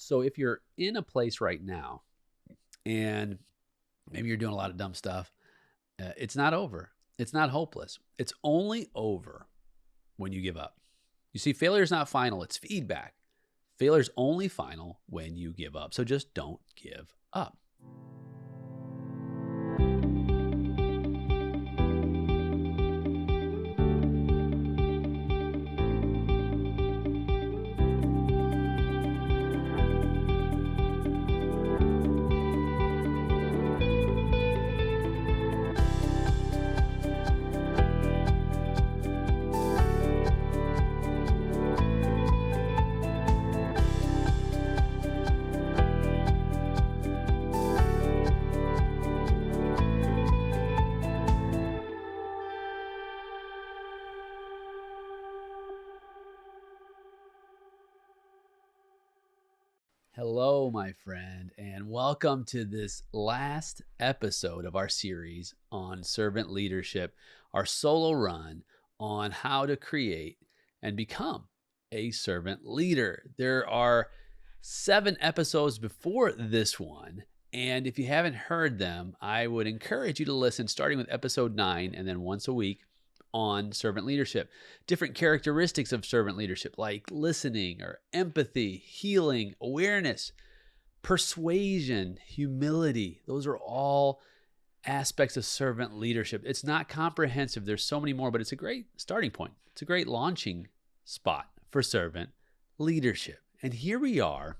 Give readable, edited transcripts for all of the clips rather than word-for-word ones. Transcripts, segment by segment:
So if you're in a place right now and maybe you're doing a lot of dumb stuff, it's not over. It's not hopeless. It's only over when you give up. You see, failure is not final. It's feedback. Failure is only final when you give up. So just don't give up. Hello, my friend, and welcome to this last episode of our series on servant leadership, our solo run on how to create and become a servant leader. There are 7 episodes before this one, and if you haven't heard them, I would encourage you to listen, starting with episode 9 and then once a week on servant leadership. Different characteristics of servant leadership like listening or empathy, healing, awareness, persuasion, humility. Those are all aspects of servant leadership. It's not comprehensive. There's so many more, but it's a great starting point. It's a great launching spot for servant leadership. And here we are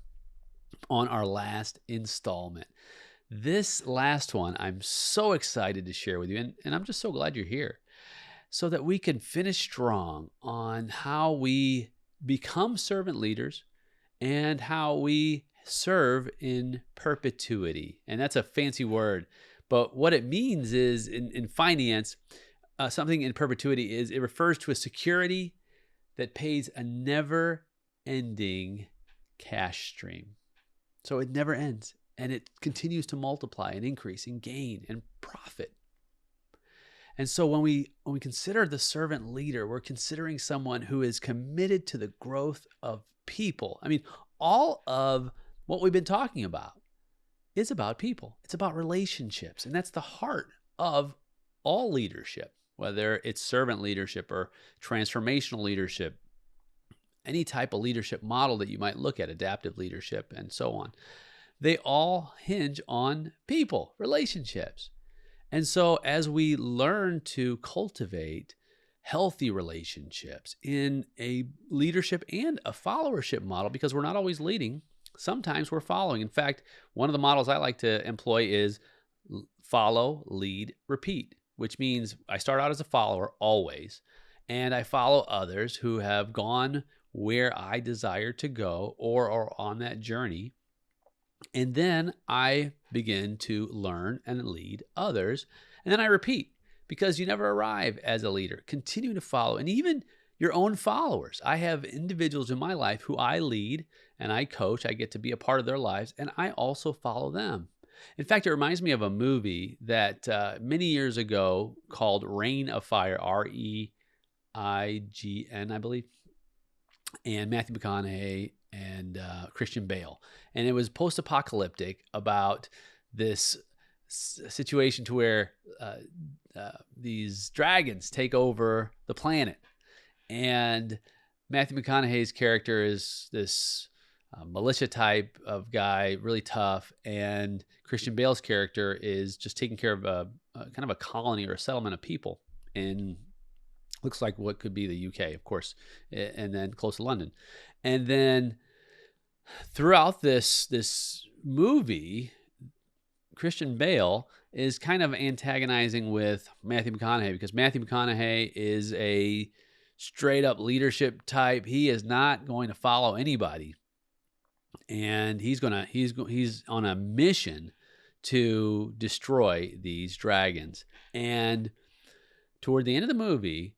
on our last installment. This last one, I'm so excited to share with you, and I'm just so glad you're here, so that we can finish strong on how we become servant leaders and how we serve in perpetuity. And that's a fancy word, but what it means is in finance, something in perpetuity is it refers to a security that pays a never-ending cash stream. So it never ends, and it continues to multiply and increase and gain and profit. And so when we consider the servant leader, we're considering someone who is committed to the growth of people. I mean, all of what we've been talking about is about people. It's about relationships. And that's the heart of all leadership, whether it's servant leadership or transformational leadership, any type of leadership model that you might look at, adaptive leadership, and so on. They all hinge on people, relationships. And so as we learn to cultivate healthy relationships in a leadership and a followership model, because we're not always leading, sometimes we're following. In fact, one of the models I like to employ is follow, lead, repeat, which means I start out as a follower always, and I follow others who have gone where I desire to go or are on that journey. And then I begin to learn and lead others. And then I repeat, because you never arrive as a leader. Continue to follow. And even your own followers. I have individuals in my life who I lead and I coach. I get to be a part of their lives, and I also follow them. In fact, it reminds me of a movie that many years ago called Reign of Fire, Reign, I believe, and Matthew McConaughey and Christian Bale. And it was post-apocalyptic about this situation to where these dragons take over the planet. And Matthew McConaughey's character is this militia type of guy, really tough. And Christian Bale's character is just taking care of a kind of a colony or a settlement of people in looks like what could be the UK, of course, and then close to London. And then throughout this movie, Christian Bale is kind of antagonizing with Matthew McConaughey, because Matthew McConaughey is a straight up leadership type. He is not going to follow anybody, and he's on a mission to destroy these dragons. And toward the end of the movie,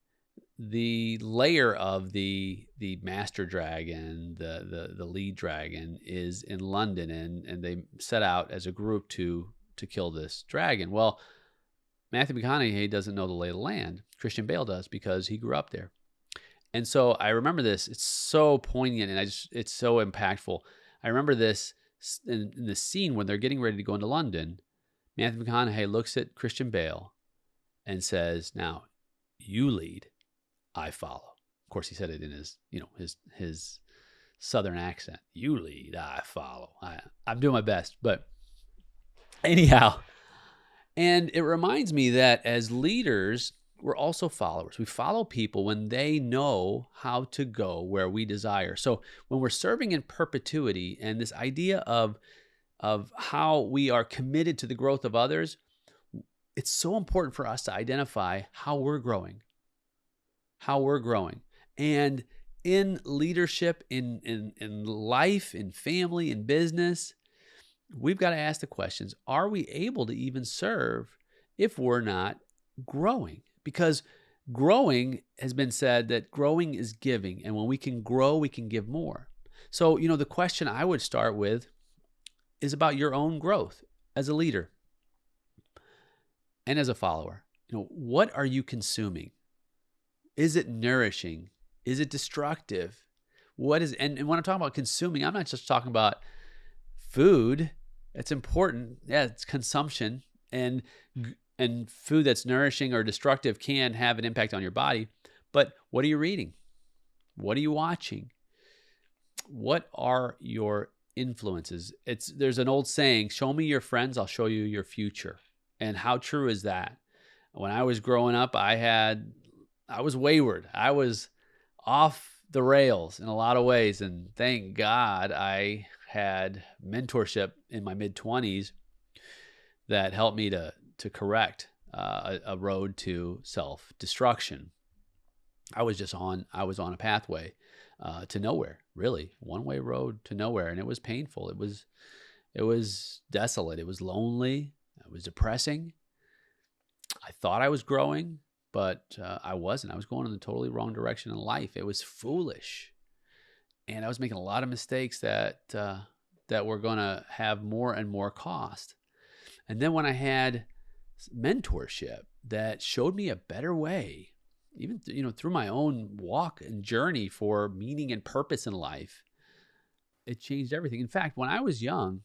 the lair of the master dragon, the lead dragon, is in London, and they set out as a group to kill this dragon. Well, Matthew McConaughey doesn't know the lay of the land. Christian Bale does, because he grew up there. And so I remember this. It's so poignant, and it's so impactful. I remember this in the scene when they're getting ready to go into London. Matthew McConaughey looks at Christian Bale and says, "Now, you lead, I follow." Of course, he said it in his Southern accent. "You lead, I follow." I'm doing my best, but anyhow. And it reminds me that as leaders, we're also followers. We follow people when they know how to go where we desire. So when we're serving in perpetuity, and this idea of how we are committed to the growth of others, it's so important for us to identify how we're growing. And in leadership, in life, in family, in business, we've got to ask the questions, are we able to even serve if we're not growing? Because growing has been said that growing is giving. And when we can grow, we can give more. So, the question I would start with is about your own growth as a leader and as a follower. What are you consuming? Is it nourishing? Is it destructive? And when I'm talking about consuming, I'm not just talking about food. It's important. Yeah, it's consumption, and food that's nourishing or destructive can have an impact on your body. But what are you reading? What are you watching? What are your influences? There's an old saying, "Show me your friends, I'll show you your future." And how true is that? When I was growing up, I was wayward. I was off the rails in a lot of ways, and thank God I had mentorship in my mid-20s that helped me to correct a road to self-destruction. I was on a pathway to nowhere, really, one-way road to nowhere, and it was painful. It was desolate. It was lonely. It was depressing. I thought I was growing, but I wasn't. I was going in the totally wrong direction in life. It was foolish. And I was making a lot of mistakes that were going to have more and more cost. And then when I had mentorship that showed me a better way, even through my own walk and journey for meaning and purpose in life, it changed everything. In fact, when I was young,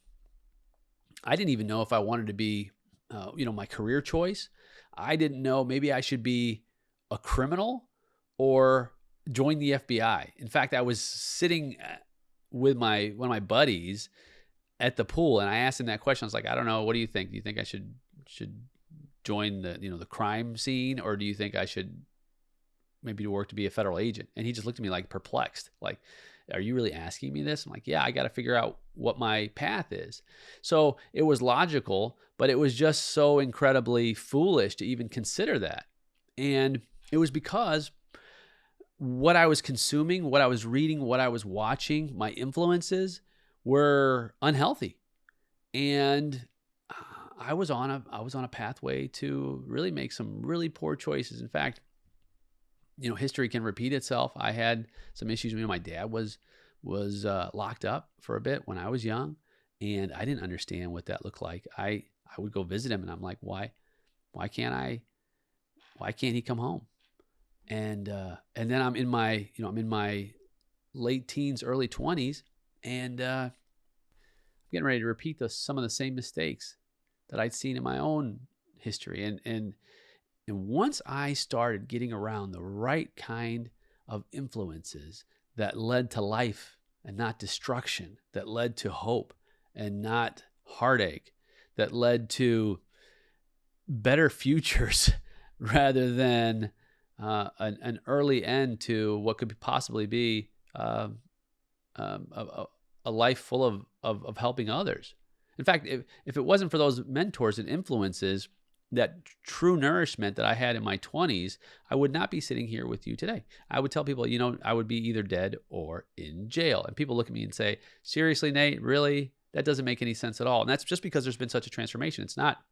I didn't even know if I wanted to be, my career choice. I didn't know, maybe I should be a criminal or join the FBI. In fact, I was sitting with one of my buddies at the pool, and I asked him that question. I was like, "I don't know. What do you think? Do you think I should join the crime scene, or do you think I should maybe do work to be a federal agent?" And he just looked at me like perplexed, like, "Are you really asking me this?" I'm like, "Yeah, I got to figure out what my path is." So it was logical, but it was just so incredibly foolish to even consider that. And it was because what I was consuming, what I was reading, what I was watching, my influences were unhealthy. And I was on a pathway to really make some really poor choices. In fact, history can repeat itself. I had some issues. My dad was locked up for a bit when I was young, and I didn't understand what that looked like. I would go visit him, and I'm like, why can't he come home? And then I'm in my late teens, early 20s, and I'm getting ready to repeat some of the same mistakes that I'd seen in my own history. And once I started getting around the right kind of influences that led to life and not destruction, that led to hope and not heartache, that led to better futures rather than an early end to what could possibly be a life full of helping others. In fact, if it wasn't for those mentors and influences, that true nourishment that I had in my 20s, I would not be sitting here with you today. I would tell people, I would be either dead or in jail. And people look at me and say, "Seriously, Nate, really? That doesn't make any sense at all." And that's just because there's been such a transformation. It's not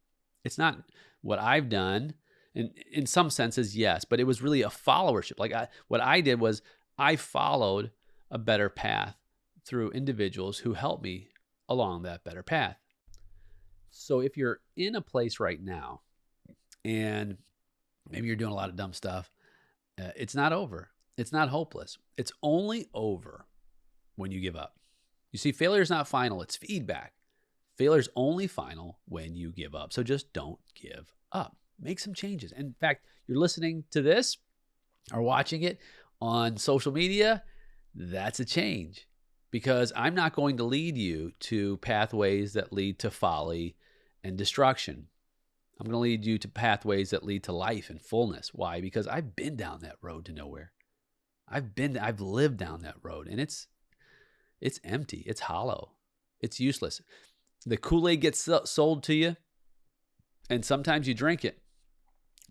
what I've done. In some senses, yes, but it was really a followership. What I did was I followed a better path through individuals who helped me along that better path. So if you're in a place right now and maybe you're doing a lot of dumb stuff, it's not over. It's not hopeless. It's only over when you give up. You see, failure is not final, it's feedback. Failure is only final when you give up. So just don't give up. Make some changes. In fact, you're listening to this or watching it on social media, that's a change, because I'm not going to lead you to pathways that lead to folly and destruction. I'm going to lead you to pathways that lead to life and fullness. Why? Because I've been down that road to nowhere. I've lived down that road, and it's empty. It's hollow. It's useless. The Kool-Aid gets sold to you, and sometimes you drink it,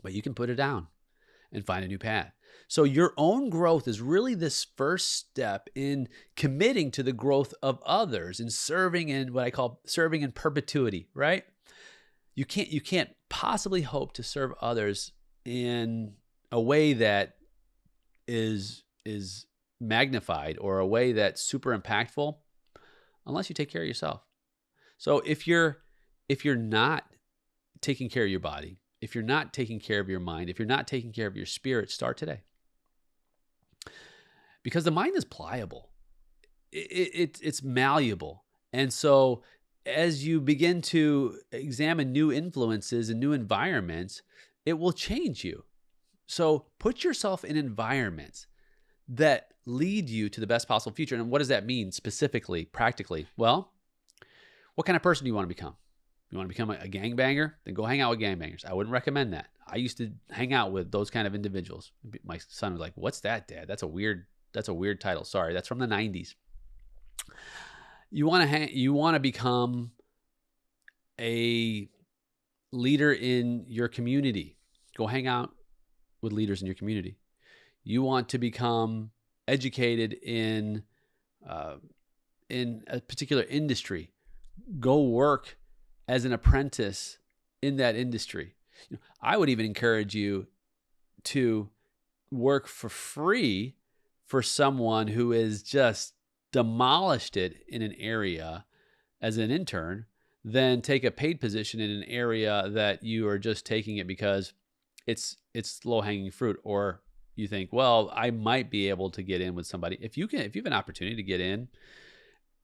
but you can put it down and find a new path. So your own growth is really this first step in committing to the growth of others and serving in what I call serving in perpetuity, right? You can't possibly hope to serve others in a way that is magnified or a way that's super impactful unless you take care of yourself. So if you're not taking care of your body, if you're not taking care of your mind, if you're not taking care of your spirit, start today. Because the mind is pliable. It's malleable. And so as you begin to examine new influences and new environments, it will change you. So put yourself in environments that lead you to the best possible future. And what does that mean specifically, practically? Well, what kind of person do you want to become? You want to become a gangbanger? Then go hang out with gangbangers. I wouldn't recommend that. I used to hang out with those kind of individuals. My son was like, "What's that, Dad? That's a weird title." Sorry, that's from the 90s. You want to become a leader in your community. Go hang out with leaders in your community. You want to become educated in a particular industry. Go work as an apprentice in that industry. I would even encourage you to work for free for someone who has just demolished it in an area as an intern, then take a paid position in an area that you are just taking it because it's low-hanging fruit, or you think, well, I might be able to get in with somebody. If you have an opportunity to get in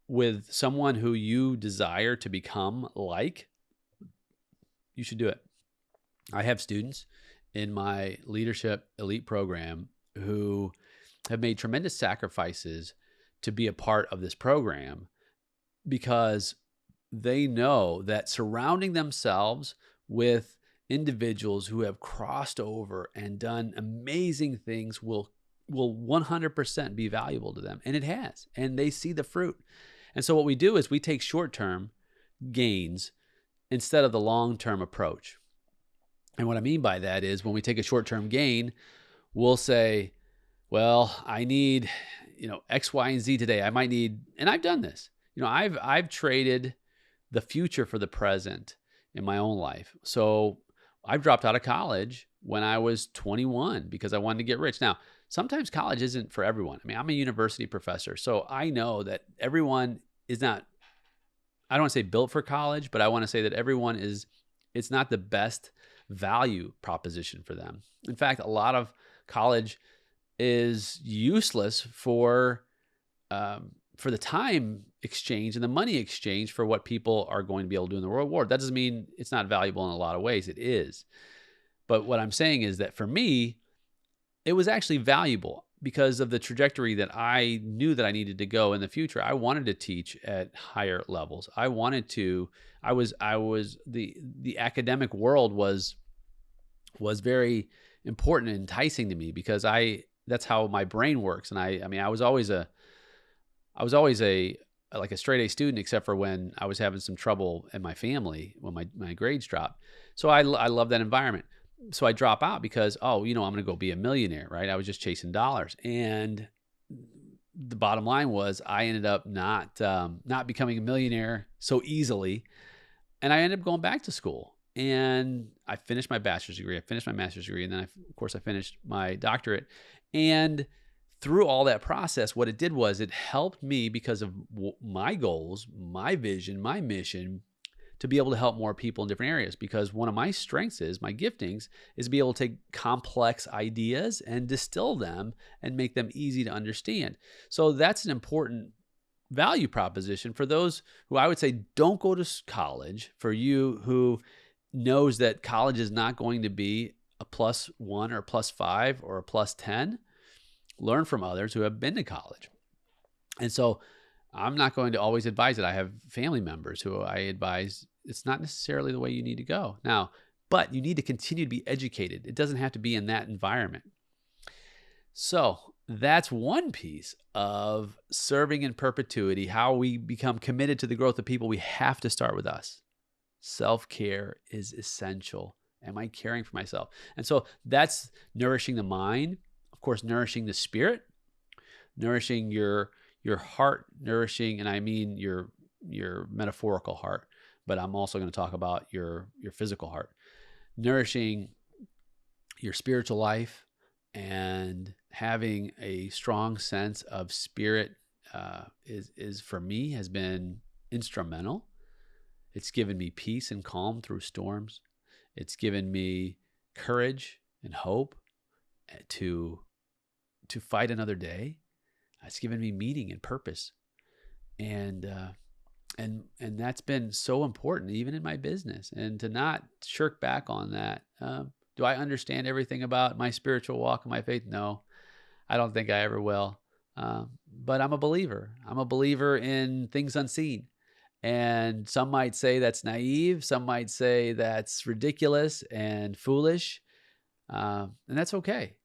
with someone who you desire to become like, you should do it. I have students in my Leadership Elite program who have made tremendous sacrifices to be a part of this program because they know that surrounding themselves with individuals who have crossed over and done amazing things will 100% be valuable to them. And it has. And they see the fruit. And so what we do is we take short-term gains instead of the long-term approach. And what I mean by that is when we take a short-term gain, we'll say, well, I need, X, Y, and Z today. I might need, and I've done this. I've traded the future for the present in my own life. So I've dropped out of college when I was 21 because I wanted to get rich. Now, sometimes college isn't for everyone. I mean, I'm a university professor, so I know that everyone is not, I don't want to say built for college, but I want to say that everyone is, it's not the best value proposition for them. In fact, a lot of college is useless for the time exchange and the money exchange for what people are going to be able to do in the real world. That doesn't mean it's not valuable in a lot of ways. It is. But what I'm saying is that for me, it was actually valuable because of the trajectory that I knew that I needed to go in the future. I wanted to teach at higher levels. I wanted to, the academic world was very important and enticing to me because that's how my brain works. And I was always a straight A student, except for when I was having some trouble in my family when my grades dropped. So I love that environment. So I drop out because, I'm going to go be a millionaire, right? I was just chasing dollars. And the bottom line was I ended up not becoming a millionaire so easily. And I ended up going back to school. And I finished my bachelor's degree. I finished my master's degree. And then, I finished my doctorate. And through all that process, what it did was it helped me because of my goals, my vision, my mission, to be able to help more people in different areas. Because one of my strengths is, my giftings, is to be able to take complex ideas and distill them and make them easy to understand. So that's an important value proposition for those who I would say don't go to college, for you who knows that college is not going to be a +1 or a +5 or a +10. Learn from others who have been to college. And so I'm not going to always advise it. I have family members who I advise it's not necessarily the way you need to go. Now, but you need to continue to be educated. It doesn't have to be in that environment. So that's one piece of serving in perpetuity, how we become committed to the growth of people. We have to start with us. Self-care is essential. Am I caring for myself? And so that's nourishing the mind, of course, nourishing the spirit, nourishing your heart, nourishing, and I mean your metaphorical heart, but I'm also going to talk about your physical heart, nourishing your spiritual life, and having a strong sense of spirit is for me has been instrumental. It's given me peace and calm through storms. It's given me courage and hope to fight another day. It's given me meaning and purpose, and that's been so important even in my business, and to not shirk back on that. Do I understand everything about my spiritual walk and my faith? No, I don't think I ever will. But I'm a believer. I'm a believer in things unseen. And some might say that's naive. Some might say that's ridiculous and foolish. And that's okay,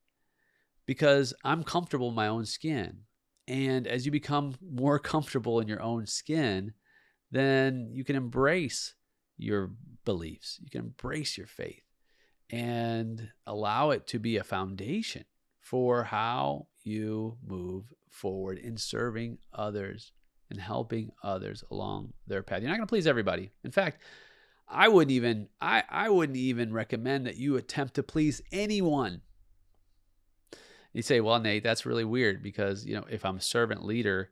because I'm comfortable in my own skin. And as you become more comfortable in your own skin, then you can embrace your beliefs. You can embrace your faith and allow it to be a foundation for how you move forward in serving others and helping others along their path. You're not going to please everybody. In fact, I wouldn't even recommend that you attempt to please anyone. You say, well, Nate, that's really weird because, if I'm a servant leader,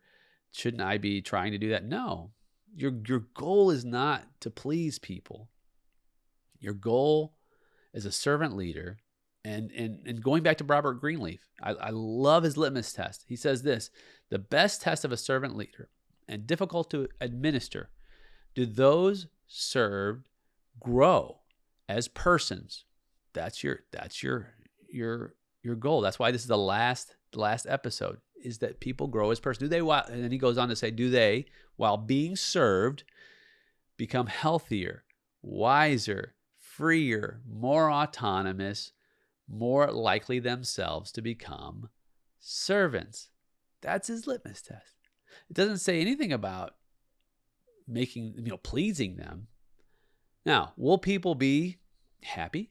shouldn't I be trying to do that? No, your goal is not to please people. Your goal as a servant leader, and going back to Robert Greenleaf, I love his litmus test. He says this: the best test of a servant leader, and difficult to administer, do those served grow as persons? That's your goal. That's why this is the last episode, is that people grow as persons. And then he goes on to say, do they, while being served, become healthier, wiser, freer, more autonomous, more likely themselves to become servants? That's his litmus test. It doesn't say anything about pleasing them. Now, will people be happy?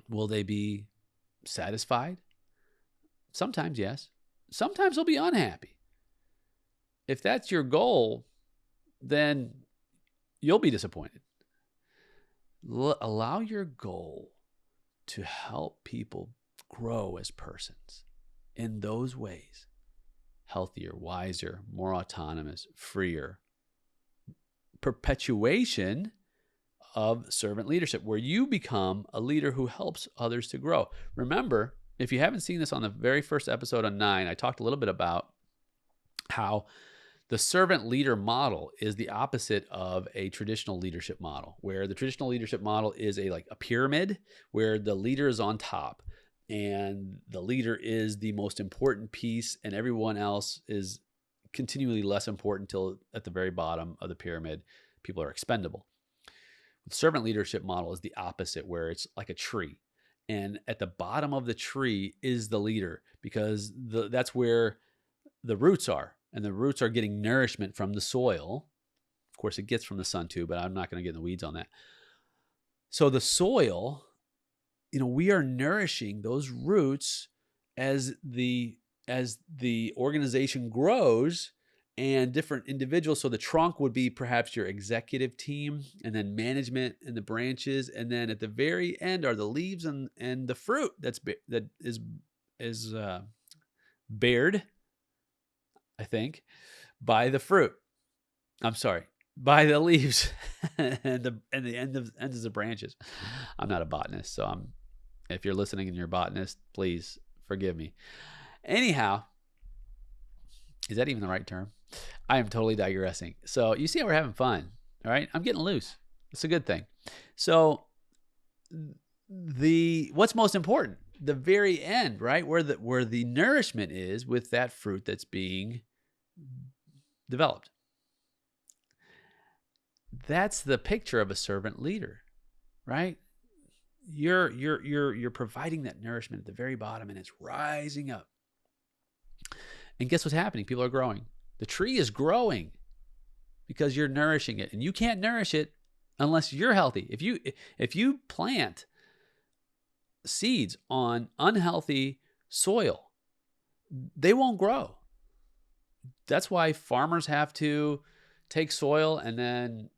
Will they be satisfied? Sometimes, yes. Sometimes they'll be unhappy. If that's your goal, then you'll be disappointed. Allow your goal to help people grow as persons in those ways: healthier, wiser, more autonomous, freer. Perpetuation of servant leadership, where you become a leader who helps others to grow. Remember, if you haven't seen this on the very first episode on 9, I talked a little bit about how the servant leader model is the opposite of a traditional leadership model, where the traditional leadership model is a pyramid where the leader is on top and the leader is the most important piece and everyone else is continually less important until at the very bottom of the pyramid, people are expendable. The servant leadership model is the opposite, where it's like a tree. And at the bottom of the tree is the leader, because that's where the roots are. And the roots are getting nourishment from the soil. Of course, it gets from the sun too, but I'm not going to get in the weeds on that. So the soil, we are nourishing those roots as the organization grows, and different individuals. So the trunk would be perhaps your executive team, and then management and the branches. And then at the very end are the leaves and the fruit that is bared, I think, by the fruit. I'm sorry, by the leaves and the ends of the branches. I'm not a botanist, so if you're listening and you're a botanist, please forgive me. Anyhow, is that even the right term? I am totally digressing. So you see how we're having fun, all right? I'm getting loose. It's a good thing. So what's most important? The very end, right? Where the nourishment is with that fruit that's being developed. That's the picture of a servant leader, right? You're providing that nourishment at the very bottom, and it's rising up. And guess what's happening? People are growing. The tree is growing because you're nourishing it, and you can't nourish it unless you're healthy. If you plant seeds on unhealthy soil, they won't grow. That's why farmers have to take soil and then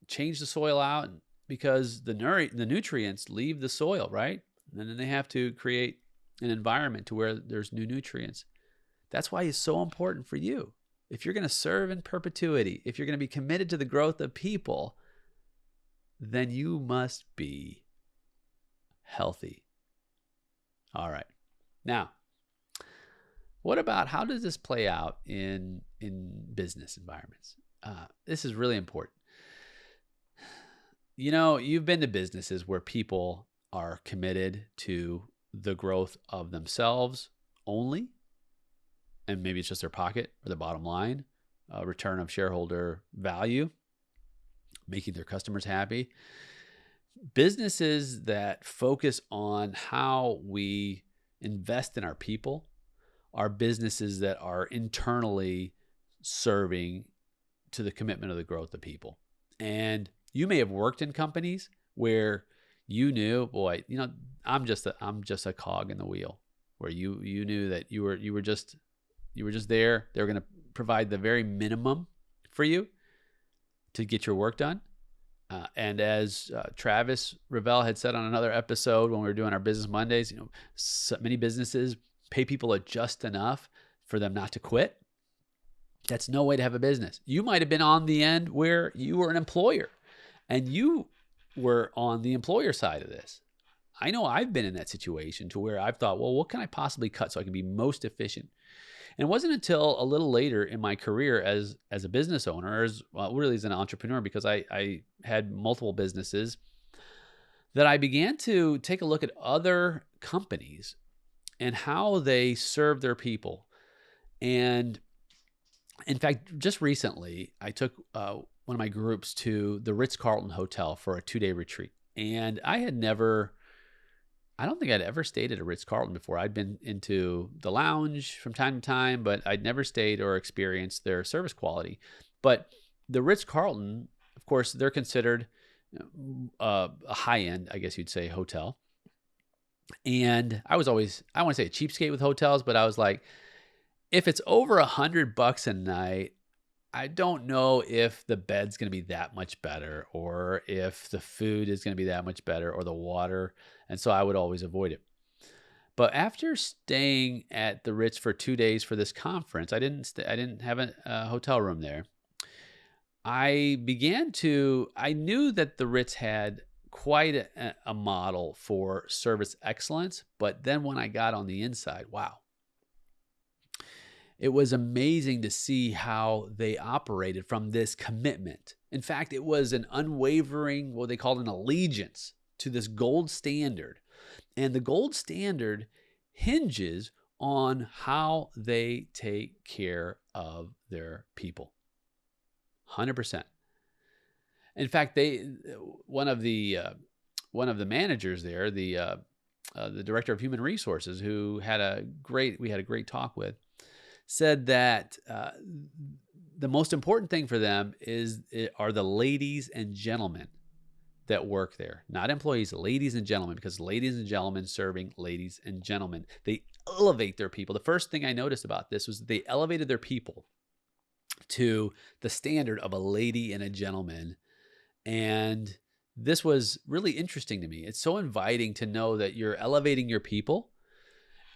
change the soil out, because the nutrients leave the soil, right? And then they have to create an environment to where there's new nutrients. That's why it's so important for you. If you're going to serve in perpetuity, if you're going to be committed to the growth of people, then you must be healthy. All right. Now, what about, how does this play out in business environments? This is really important. You know, you've been to businesses where people are committed to the growth of themselves only, and maybe it's just their pocket or the bottom line, return of shareholder value, making their customers happy. Businesses that focus on how we invest in our people are businesses that are internally serving to the commitment of the growth of people. And you may have worked in companies where you knew, boy, you know, I'm just a cog in the wheel, where you knew that you were just there. They were going to provide the very minimum for you to get your work done. And as Travis Revell had said on another episode when we were doing our Business Mondays, you know, so many businesses pay people just enough for them not to quit. That's no way to have a business. You might have been on the end where you were an employer and you were on the employer side of this. I know I've been in that situation to where I've thought, well, what can I possibly cut so I can be most efficient? And it wasn't until a little later in my career as a business owner, really as an entrepreneur, because I had multiple businesses, that I began to take a look at other companies and how they serve their people. And in fact, just recently, I took one of my groups to the Ritz-Carlton Hotel for a 2-day retreat. And I don't think I'd ever stayed at a Ritz-Carlton before. I'd been into the lounge from time to time, but I'd never stayed or experienced their service quality. But the Ritz-Carlton, of course, they're considered a high-end, I guess you'd say, hotel. And I was always, I want to say a cheapskate with hotels, but I was like, if it's over $100 a night, I don't know if the bed's going to be that much better, or if the food is going to be that much better, or the water. And so I would always avoid it. But after staying at the Ritz for 2 days for this conference, I didn't have a hotel room there. I knew that the Ritz had quite a model for service excellence. But then when I got on the inside, wow. It was amazing to see how they operated from this commitment. In fact, it was an unwavering, what they called an allegiance to this gold standard. And the gold standard hinges on how they take care of their people. 100%. In fact, one of the managers there, the director of human resources, who we had a great talk with, said that the most important thing for them are the ladies and gentlemen that work there. Not employees, ladies and gentlemen, because ladies and gentlemen serving ladies and gentlemen. They elevate their people. The first thing I noticed about this was that they elevated their people to the standard of a lady and a gentleman. And this was really interesting to me. It's so inviting to know that you're elevating your people,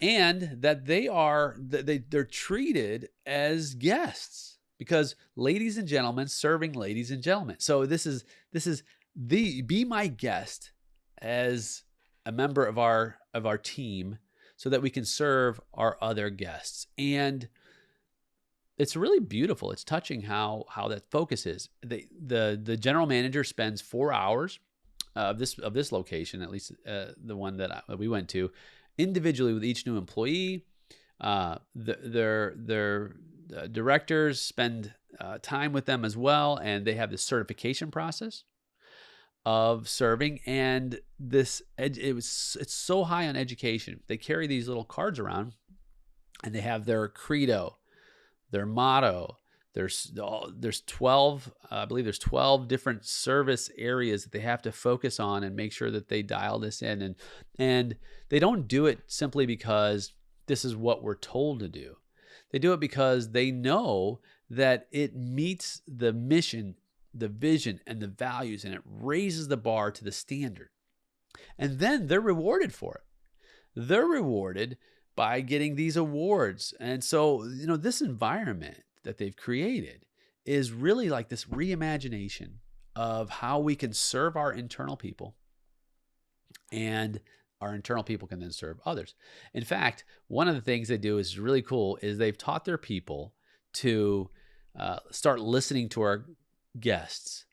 and that they're treated as guests, because ladies and gentlemen serving ladies and gentlemen. So this is be my guest as a member of our team, so that we can serve our other guests. And it's really beautiful. It's touching how that focus is. The general manager spends 4 hours of this location, at least the one that we went to, individually with each new employee. Their directors spend time with them as well, and they have this certification process of serving. And it's so high on education. They carry these little cards around, and they have their credo, their motto. There's 12, I believe there's 12 different service areas that they have to focus on and make sure that they dial this in. And they don't do it simply because this is what we're told to do. They do it because they know that it meets the mission, the vision, and the values, and it raises the bar to the standard. And then they're rewarded for it. They're rewarded by getting these awards. And so, this environment that they've created is really like this reimagination of how we can serve our internal people, and our internal people can then serve others. In fact, one of the things they do is really cool is they've taught their people to start listening to our guests,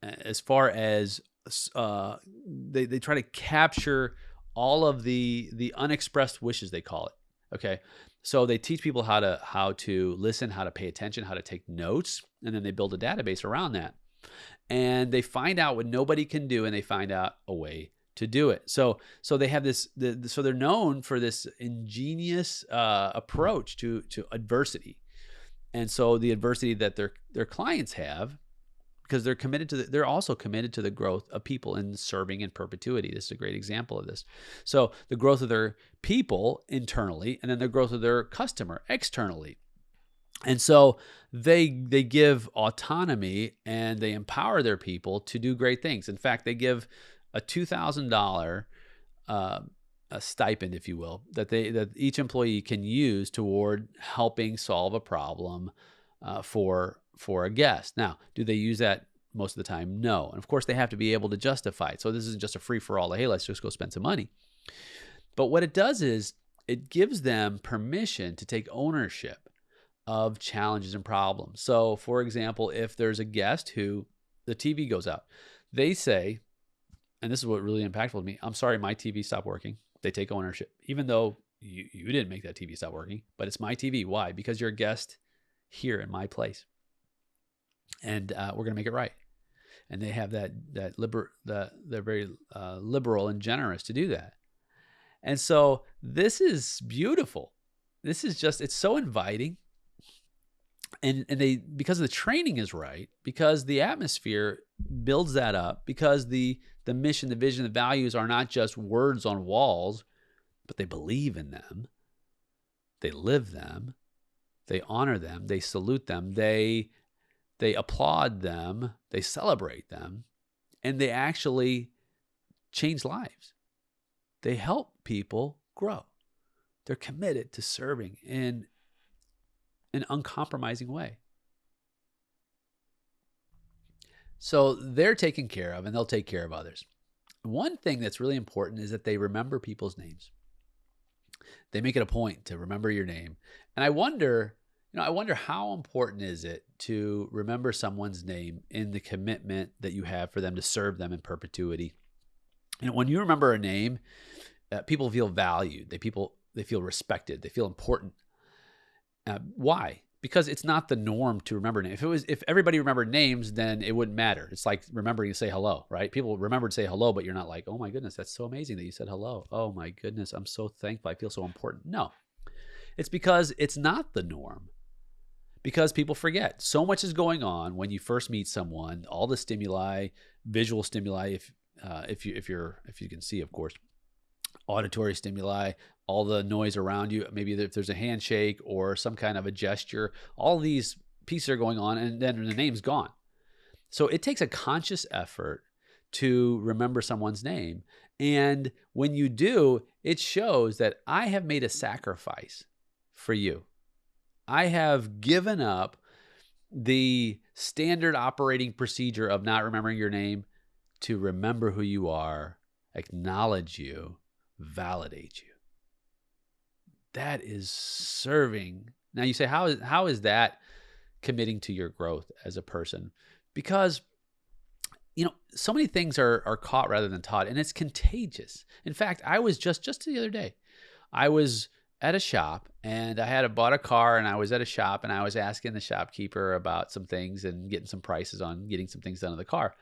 as far as they try to capture all of the unexpressed wishes, they call it. Okay. So they teach people how to listen, how to pay attention, how to take notes, and then they build a database around that. And they find out what nobody can do, and they find out a way to do it. So they have so they're known for this ingenious approach to adversity. And so the adversity that their clients have, because they're also committed to the growth of people in serving in perpetuity. This is a great example of this. So the growth of their people internally, and then the growth of their customer externally. And so they give autonomy, and they empower their people to do great things. In fact, they give a $2,000 a stipend, if you will, that each employee can use toward helping solve a problem for a guest. Now, do they use that most of the time? No. And of course, they have to be able to justify it. So this isn't just a free-for-all. Hey, let's just go spend some money. But what it does is it gives them permission to take ownership of challenges and problems. So, for example, if there's a guest who the TV goes out, they say, and this is what really impactful to me, I'm sorry, my TV stopped working. They take ownership, even though you didn't make that TV stop working, but it's my TV. Why? Because you're a guest here in my place, and we're going to make it right. And they have they're very liberal and generous to do that. And so this is beautiful. This is it's so inviting. And because the training is right, because the atmosphere builds that up, because the mission, the vision, the values are not just words on walls, but they believe in them, they live them, they honor them, they salute them, they applaud them, they celebrate them, and they actually change lives. They help people grow. They're committed to serving in an uncompromising way. So they're taken care of, and they'll take care of others. One thing that's really important is that they remember people's names. They make it a point to remember your name. And I wonder how important is it to remember someone's name in the commitment that you have for them to serve them in perpetuity. When you remember a name, people feel valued. They feel respected. They feel important. Why? Because it's not the norm to remember names. If everybody remembered names, then it wouldn't matter. It's like remembering to say hello, right? People remember to say hello, but you're not like, oh my goodness, that's so amazing that you said hello. Oh my goodness, I'm so thankful. I feel so important. No, it's because it's not the norm. Because people forget. So much is going on when you first meet someone. All the stimuli, visual stimuli, if you can see, of course, auditory stimuli, all the noise around you, maybe if there's a handshake or some kind of a gesture, all these pieces are going on, and then the name's gone. So it takes a conscious effort to remember someone's name. And when you do, it shows that I have made a sacrifice for you. I have given up the standard operating procedure of not remembering your name to remember who you are, acknowledge you, validate you. That is serving Now you say, how is that committing to your growth as a person? Because so many things are caught rather than taught, and it's contagious. In fact, I was just the other day, I was at a shop, and I had bought a car, and I was at a shop, and I was asking the shopkeeper about some things and getting some prices on getting some things done to the car.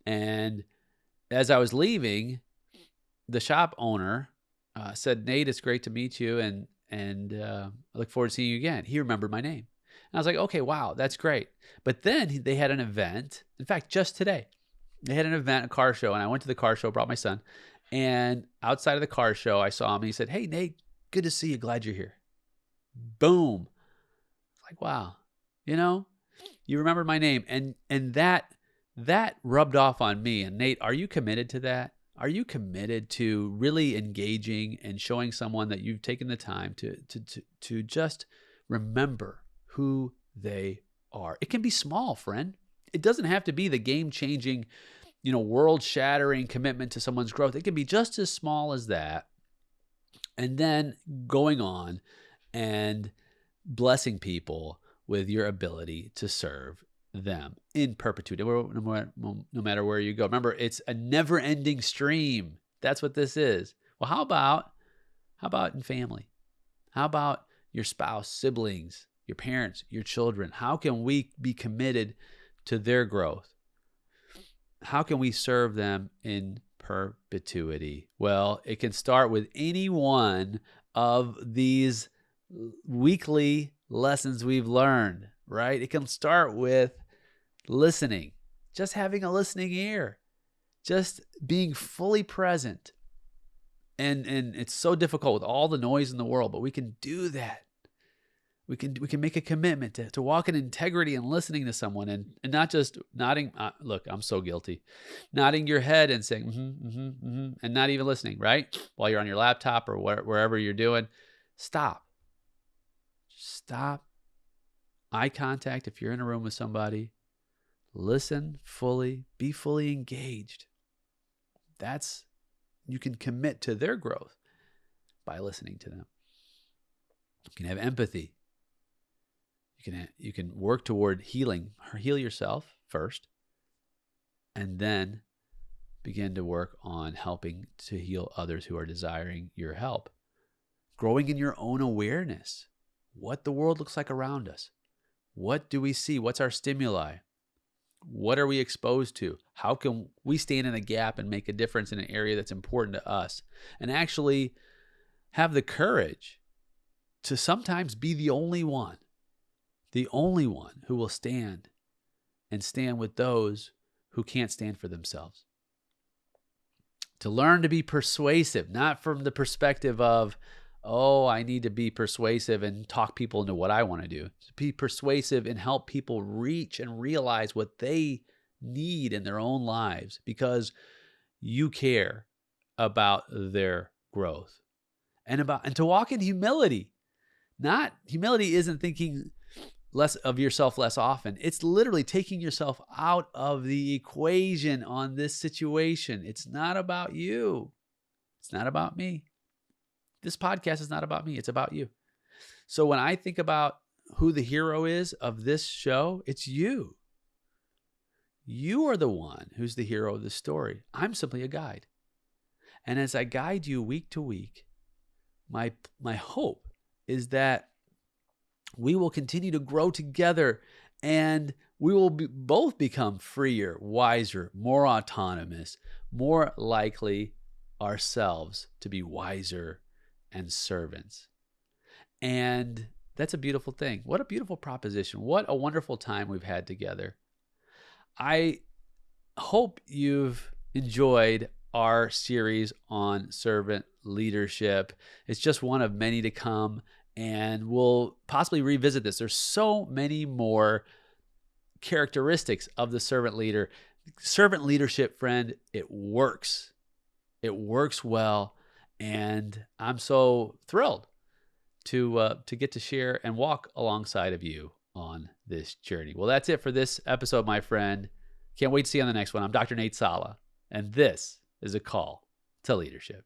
And as I was leaving, the shop owner said, "Nate, it's great to meet you, and I look forward to seeing you again." He remembered my name. And I was like, okay, wow, that's great. But then they had an event. In fact, just today, they had an event, a car show, and I went to the car show, brought my son. And outside of the car show, I saw him, and he said, "Hey, Nate, good to see you. Glad you're here." Boom. Like, wow, you remembered my name. And that rubbed off on me. And Nate, are you committed to that? Are you committed to really engaging and showing someone that you've taken the time to just remember who they are? It can be small, friend. It doesn't have to be the game-changing, world-shattering commitment to someone's growth. It can be just as small as that. And then going on and blessing people with your ability to serve them in perpetuity, no matter where you go. Remember, it's a never-ending stream. That's what this is. Well, how about in family? How about your spouse, siblings, your parents, your children? How can we be committed to their growth? How can we serve them in perpetuity? Well, it can start with any one of these weekly lessons we've learned, right? It can start with listening, just having a listening ear, just being fully present. And it's so difficult with all the noise in the world, but we can do that. We can make a commitment to walk in integrity and listening to someone, and not just nodding. Look, I'm so guilty. Nodding your head and saying, and not even listening, right? While you're on your laptop or wherever you're doing. Stop. Eye contact if you're in a room with somebody. Listen fully. Be fully engaged. You can commit to their growth by listening to them. You can have empathy. You can work toward healing. Heal yourself first, and then begin to work on helping to heal others who are desiring your help. Growing in your own awareness. What the world looks like around us. What do we see? What's our stimuli? What are we exposed to? How can we stand in a gap and make a difference in an area that's important to us? And actually have the courage to sometimes be the only one who will stand with those who can't stand for themselves. To learn to be persuasive, not from the perspective of, oh, I need to be persuasive and talk people into what I want to do. To be persuasive and help people reach and realize what they need in their own lives because you care about their growth. And to walk in humility. Humility isn't thinking less of yourself less often. It's literally taking yourself out of the equation on this situation. It's not about you. It's not about me. This podcast is not about me. It's about you. So when I think about who the hero is of this show, it's you. You are the one who's the hero of the story. I'm simply a guide. And as I guide you week to week, my hope is that we will continue to grow together, and we will both become freer, wiser, more autonomous, more likely ourselves to be wiser and servants. And that's a beautiful thing. What a beautiful proposition. What a wonderful time we've had together. I hope you've enjoyed our series on servant leadership. It's just one of many to come. And we'll possibly revisit this. There's so many more characteristics of the servant leader. Servant leadership, friend, it works. It works well. And I'm so thrilled to get to share and walk alongside of you on this journey. Well, that's it for this episode, my friend. Can't wait to see you on the next one. I'm Dr. Nate Sala, and this is a call to leadership.